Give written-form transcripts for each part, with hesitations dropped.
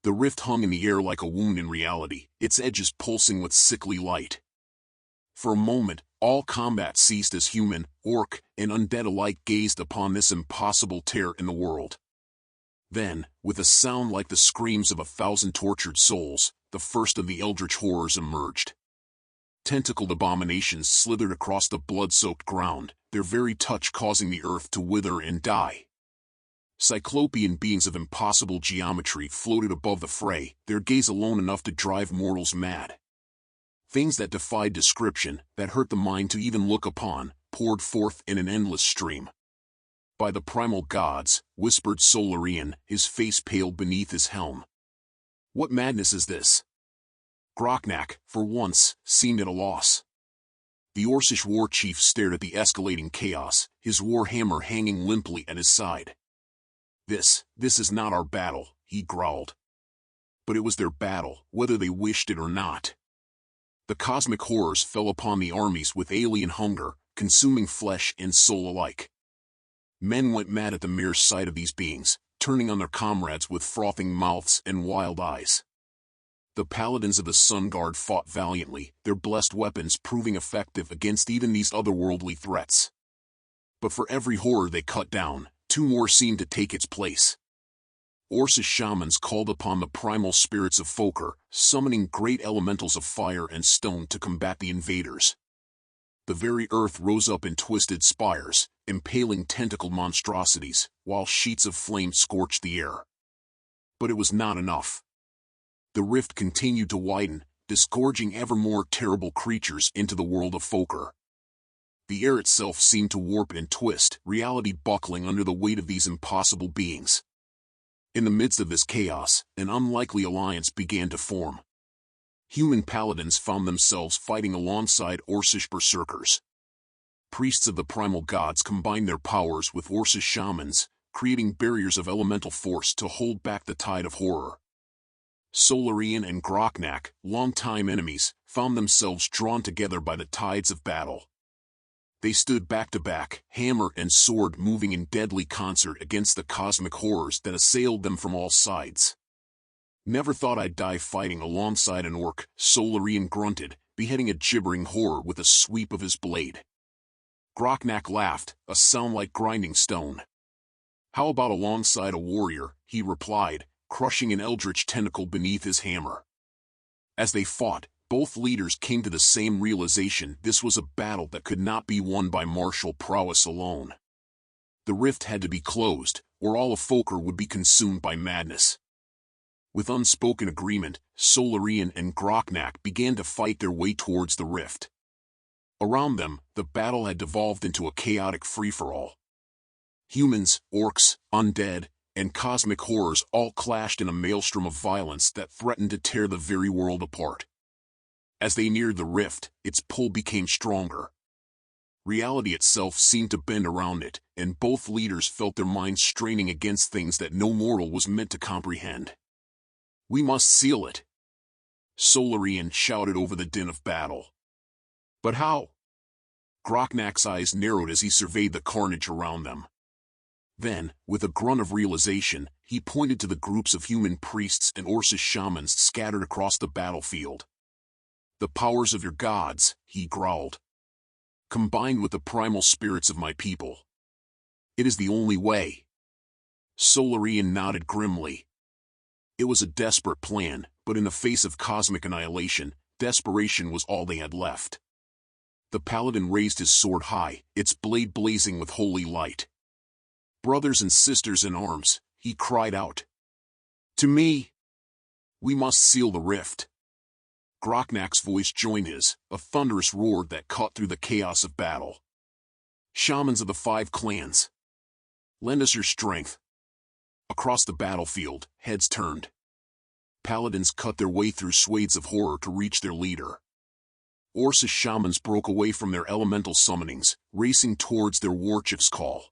The rift hung in the air like a wound in reality, its edges pulsing with sickly light. For a moment, all combat ceased as human, orc, and undead alike gazed upon this impossible tear in the world. Then, with a sound like the screams of 1,000 tortured souls, the first of the eldritch horrors emerged. Tentacled abominations slithered across the blood-soaked ground, their very touch causing the earth to wither and die. Cyclopean beings of impossible geometry floated above the fray, their gaze alone enough to drive mortals mad. Things that defied description, that hurt the mind to even look upon, poured forth in an endless stream. "By the Primal Gods," whispered Solarian, his face pale beneath his helm. "What madness is this?" Groknak, for once, seemed at a loss. The Orcish war chief stared at the escalating chaos, his war hammer hanging limply at his side. This is not our battle," he growled. But it was their battle, whether they wished it or not. The cosmic horrors fell upon the armies with alien hunger, consuming flesh and soul alike. Men went mad at the mere sight of these beings, turning on their comrades with frothing mouths and wild eyes. The paladins of the Sun Guard fought valiantly, their blessed weapons proving effective against even these otherworldly threats. But for every horror they cut down, two more seemed to take its place. Orcish shamans called upon the primal spirits of Folkyr, summoning great elementals of fire and stone to combat the invaders. The very earth rose up in twisted spires, impaling tentacled monstrosities, while sheets of flame scorched the air. But it was not enough. The rift continued to widen, disgorging ever more terrible creatures into the world of Folkyr. The air itself seemed to warp and twist, reality buckling under the weight of these impossible beings. In the midst of this chaos, an unlikely alliance began to form. Human paladins found themselves fighting alongside Orcish berserkers. Priests of the Primal Gods combined their powers with Orcish shamans, creating barriers of elemental force to hold back the tide of horror. Solarian and Groknak, longtime enemies, found themselves drawn together by the tides of battle. They stood back to back, hammer and sword moving in deadly concert against the cosmic horrors that assailed them from all sides. "Never thought I'd die fighting alongside an orc," Solarian grunted, beheading a gibbering horror with a sweep of his blade. Groknak laughed, a sound like grinding stone. "How about alongside a warrior?" he replied, crushing an eldritch tentacle beneath his hammer. As they fought, both leaders came to the same realization: this was a battle that could not be won by martial prowess alone. The rift had to be closed, or all of Folkyr would be consumed by madness. With unspoken agreement, Solarian and Groknak began to fight their way towards the rift. Around them, the battle had devolved into a chaotic free-for-all. Humans, orcs, undead, and cosmic horrors all clashed in a maelstrom of violence that threatened to tear the very world apart. As they neared the rift, its pull became stronger. Reality itself seemed to bend around it, and both leaders felt their minds straining against things that no mortal was meant to comprehend. "We must seal it," Solarian shouted over the din of battle. "But how?" Groknak's eyes narrowed as he surveyed the carnage around them. Then, with a grunt of realization, he pointed to the groups of human priests and Orcish shamans scattered across the battlefield. "The powers of your gods," he growled, "combined with the primal spirits of my people. It is the only way." Solarian nodded grimly. It was a desperate plan, but in the face of cosmic annihilation, desperation was all they had left. The paladin raised his sword high, its blade blazing with holy light. "Brothers and sisters in arms," he cried out. "To me! We must seal the rift." Groknak's voice joined his, a thunderous roar that cut through the chaos of battle. "Shamans of the 5 clans, lend us your strength." Across the battlefield, heads turned. Paladins cut their way through swathes of horror to reach their leader. Orcish shamans broke away from their elemental summonings, racing towards their warchief's call.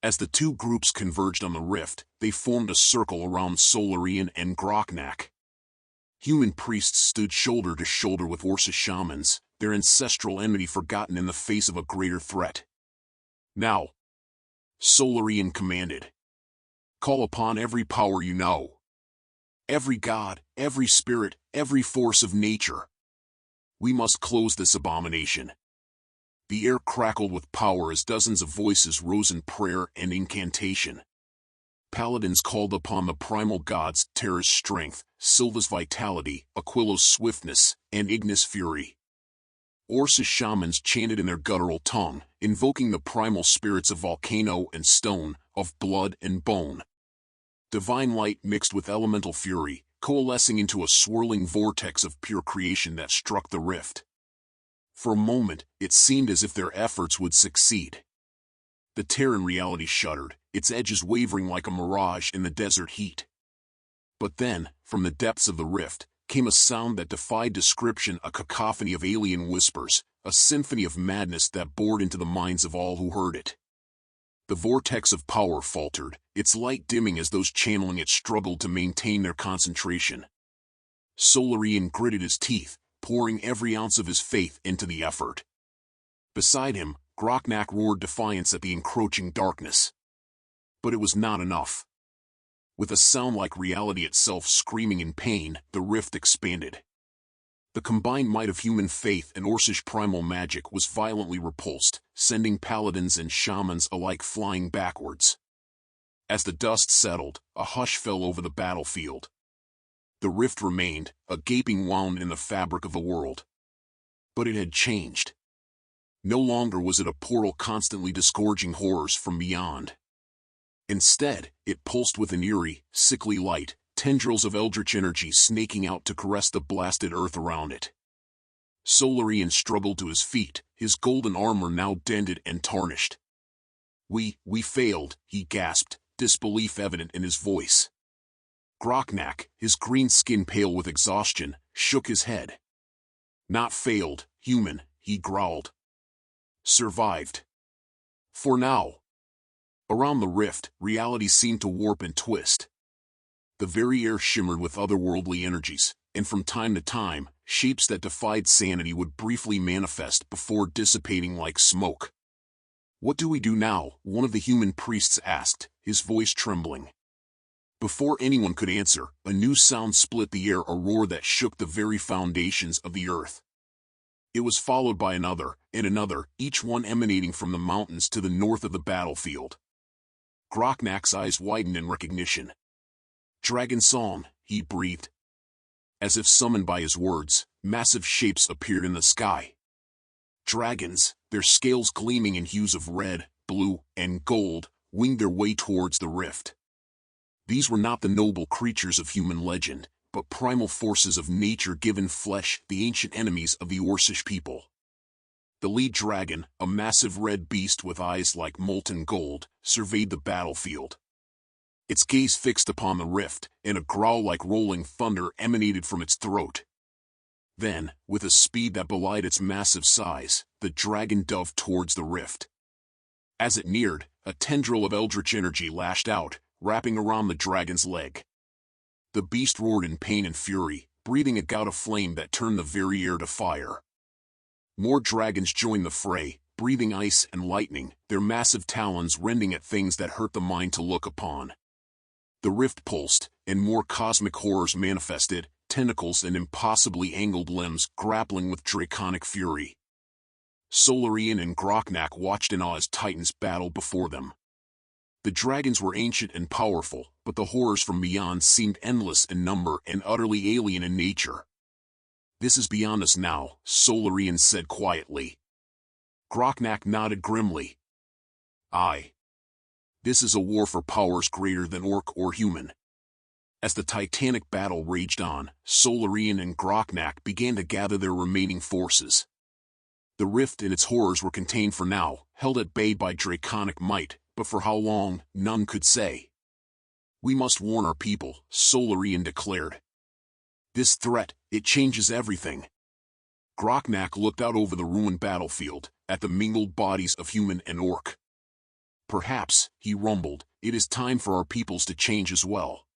As the two groups converged on the rift, they formed a circle around Solarian and Groknak. Human priests stood shoulder to shoulder with Orcish shamans, their ancestral enmity forgotten in the face of a greater threat. "Now," Solarian commanded, "call upon every power you know. every god, every spirit, every force of nature. We must close this abomination. The air crackled with power as dozens of voices rose in prayer and incantation. Paladins called upon the Primal Gods, Terra's strength, Silva's vitality, Aquilo's swiftness, and Ignis' fury. Orcish shamans chanted in their guttural tongue, invoking the primal spirits of volcano and stone, of blood and bone. Divine light mixed with elemental fury, coalescing into a swirling vortex of pure creation that struck the rift. For a moment, it seemed as if their efforts would succeed. The Terran reality shuddered, its edges wavering like a mirage in the desert heat. But then, from the depths of the rift, came a sound that defied description, a cacophony of alien whispers, a symphony of madness that bored into the minds of all who heard it. The vortex of power faltered, its light dimming as those channeling it struggled to maintain their concentration. Solarian gritted his teeth, pouring every ounce of his faith into the effort. Beside him, Groknak roared defiance at the encroaching darkness. But it was not enough. With a sound like reality itself screaming in pain, the rift expanded. The combined might of human faith and orcish primal magic was violently repulsed, sending paladins and shamans alike flying backwards. As the dust settled, a hush fell over the battlefield. The rift remained, a gaping wound in the fabric of the world. But it had changed. No longer was it a portal constantly disgorging horrors from beyond. Instead, it pulsed with an eerie, sickly light, tendrils of eldritch energy snaking out to caress the blasted earth around it. Solarian struggled to his feet, his golden armor now dented and tarnished. We failed," he gasped, disbelief evident in his voice. Groknak, his green skin pale with exhaustion, shook his head. "Not failed, human," he growled. "Survived. For now." Around the rift, reality seemed to warp and twist. The very air shimmered with otherworldly energies, and from time to time, shapes that defied sanity would briefly manifest before dissipating like smoke. "What do we do now?" one of the human priests asked, his voice trembling. Before anyone could answer, a new sound split the air, a roar that shook the very foundations of the earth. It was followed by another, and another, each one emanating from the mountains to the north of the battlefield. Groknak's eyes widened in recognition. "Dragon song," he breathed. As if summoned by his words, massive shapes appeared in the sky. Dragons, their scales gleaming in hues of red, blue, and gold, winged their way towards the rift. These were not the noble creatures of human legend, but primal forces of nature given flesh, the ancient enemies of the orcish people. The lead dragon, a massive red beast with eyes like molten gold, surveyed the battlefield. Its gaze fixed upon the rift, and a growl like rolling thunder emanated from its throat. Then, with a speed that belied its massive size, the dragon dove towards the rift. As it neared, a tendril of eldritch energy lashed out, wrapping around the dragon's leg. The beast roared in pain and fury, breathing a gout of flame that turned the very air to fire. More dragons joined the fray, breathing ice and lightning, their massive talons rending at things that hurt the mind to look upon. The rift pulsed, and more cosmic horrors manifested, tentacles and impossibly angled limbs grappling with draconic fury. Solarian and Groknak watched in awe as titans battled before them. The dragons were ancient and powerful, but the horrors from beyond seemed endless in number and utterly alien in nature. "This is beyond us now," Solarian said quietly. Groknak nodded grimly. "Aye. This is a war for powers greater than orc or human." As the titanic battle raged on, Solarian and Groknak began to gather their remaining forces. The rift and its horrors were contained for now, held at bay by draconic might, but for how long, none could say. "We must warn our people," Solarian declared. "This threat, it changes everything." Groknak looked out over the ruined battlefield, at the mingled bodies of human and orc. "Perhaps," he rumbled, "it is time for our peoples to change as well."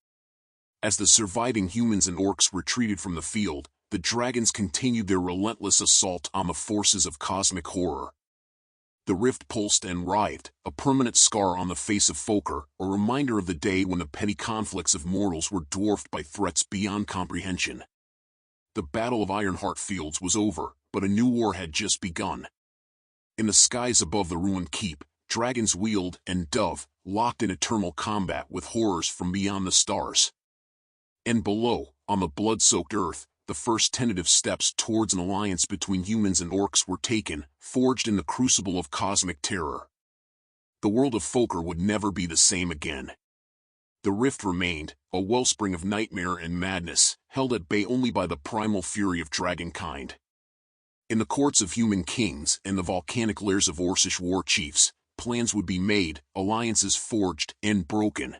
As the surviving humans and orcs retreated from the field, the dragons continued their relentless assault on the forces of cosmic horror. The rift pulsed and writhed, a permanent scar on the face of Folkyr, a reminder of the day when the petty conflicts of mortals were dwarfed by threats beyond comprehension. The Battle of Ironheart Fields was over, but a new war had just begun. In the skies above the ruined keep, dragons wheeled and dove, locked in eternal combat with horrors from beyond the stars. And below, on the blood-soaked earth, the first tentative steps towards an alliance between humans and orcs were taken, forged in the crucible of cosmic terror. The world of Folkyr would never be the same again. The rift remained, a wellspring of nightmare and madness, held at bay only by the primal fury of dragonkind. In the courts of human kings and the volcanic lairs of orcish war chiefs, plans would be made, alliances forged and broken.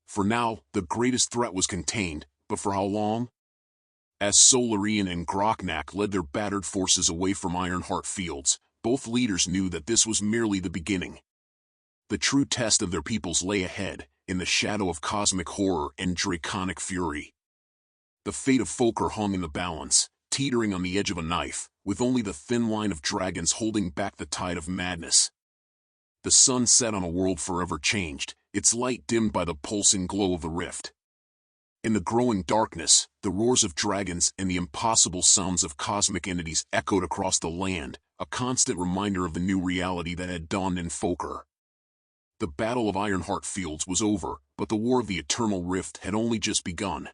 For now, the greatest threat was contained, but for how long? As Solarian and Groknak led their battered forces away from Ironheart Fields, both leaders knew that this was merely the beginning. The true test of their peoples lay ahead, in the shadow of cosmic horror and draconic fury. The fate of Folkyr hung in the balance, teetering on the edge of a knife, with only the thin line of dragons holding back the tide of madness. The sun set on a world forever changed, its light dimmed by the pulsing glow of the rift. In the growing darkness, the roars of dragons and the impossible sounds of cosmic entities echoed across the land, a constant reminder of the new reality that had dawned in Folkyr. The Battle of Ironheart Fields was over, but the War of the Eternal Rift had only just begun.